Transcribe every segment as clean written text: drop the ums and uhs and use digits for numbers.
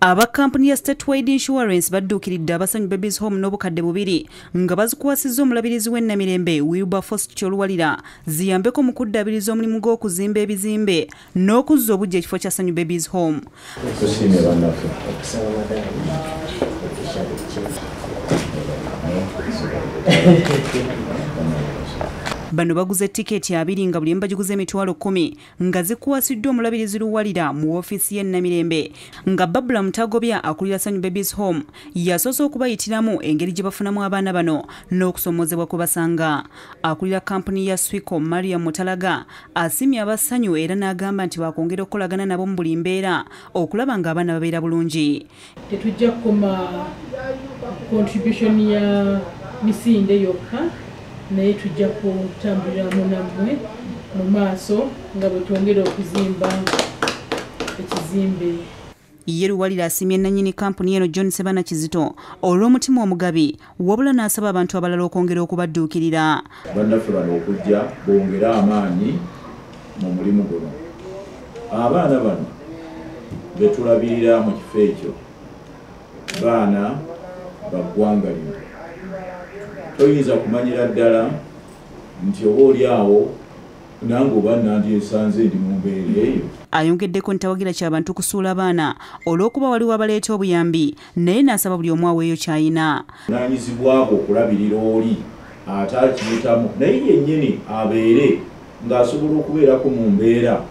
Aba kampuni ya Statewide Insurance badduukiridde Sanyu Babies home n'Obukadde bubiri nga bazikuwasizza omulabirizi w'ennamirembe Bp.Luwalira ziyambeko mu kuddabiriza omulimu gw'okuzimba ebizimbe n'okuzza obujja ekifo kya Sanyu Babies home. Bano baguze tiketi 2 nga buli mbagiguze emitwalo 10 nga zikuwasiddwa omulabirizi Luwalira mu ofiisi y'ennamirembe nga Babula Mutagobya akulira Sanyu Babies home yasoose okubayitiramu engeri gye bafunamu abaana bano n'okusomozebwa kwe basanga. Akulira kampuni ya SWICO Mutalaga asimye abasanyu era n'agamba nti bakwongera okukolagana nabo mu buli mbeera okulaba ng'abaana babeera bulungi. Tetujja kukoma contribution ya misinde yokka naye tujja kutambulira munammwe mu maaso nga bwe twongera okuzimba ekizimbe. Ye Luwalira asimye nannyini kampuni eno John Sebana Kizito olw'omutima omugabi wabula n'asaba abantu abalala okwongera okubadduukirira. Bannaffe bano okujja bongera amaanyi mu mulimu guno. Abaana bano be tulabirira mu kifo ekyo baana baggwanga lino. Toyinza kumanyira ddala nti oba oli awo nange oba nandyesanze ndi mu mbeera eyo. Ayongeddeko ntawagira ky'abantu kusuula abaana olw'okuba waliwo abaleeta obuyambi naye n'asaba buli omu aweeyo ky'ayina. Nanyizibwako okulabirira oli ate akiyitamu naye yennyini abeere ng'asobola okubeerako mu mbeera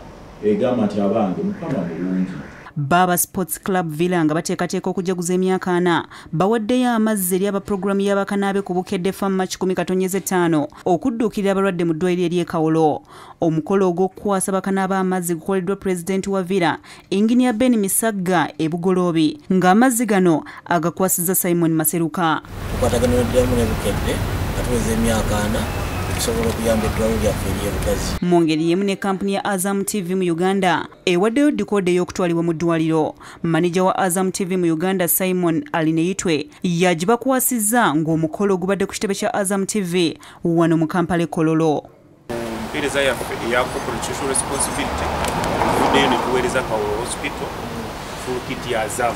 egamba nti abange Mukama mulungi. Baba Sports Club Villa nga bateekateeka okujaguza emyaka 4 bawaddeyo amazzi eri aba pulogulaamu y'abakanaabe ku Bukedde Farm March 10/5 okudduukirira abalwadde mu ddwaliro ery'e Kawolo. Omukolo ogw'okukwasa bakanaabe amazzi gukoleddwa Pulezidenti wa Villa Engineer Ben Misagga e Bugoloobi ng'amazzi gano agakwasizza Simon Maseruka. Tukwataganiraddemu ne Bukedde katuweza emyaka 4 mu ngeri yemu ne kampuni ya Azam TV mu Uganda ewaddeyo dikoode y'okutwalibwa mu ddwaliro. Maneja wa Azam TV mu Uganda Simon Alineyitwe yagibakwasizza ng'omukolo gubadde ku kitebe kya Azam TV wano mu Kampala Kololo. Mpeereza yaffe eya corporate social responsibility tuddeyo ne tuweereza Kawolo hospital full kit ya Azam.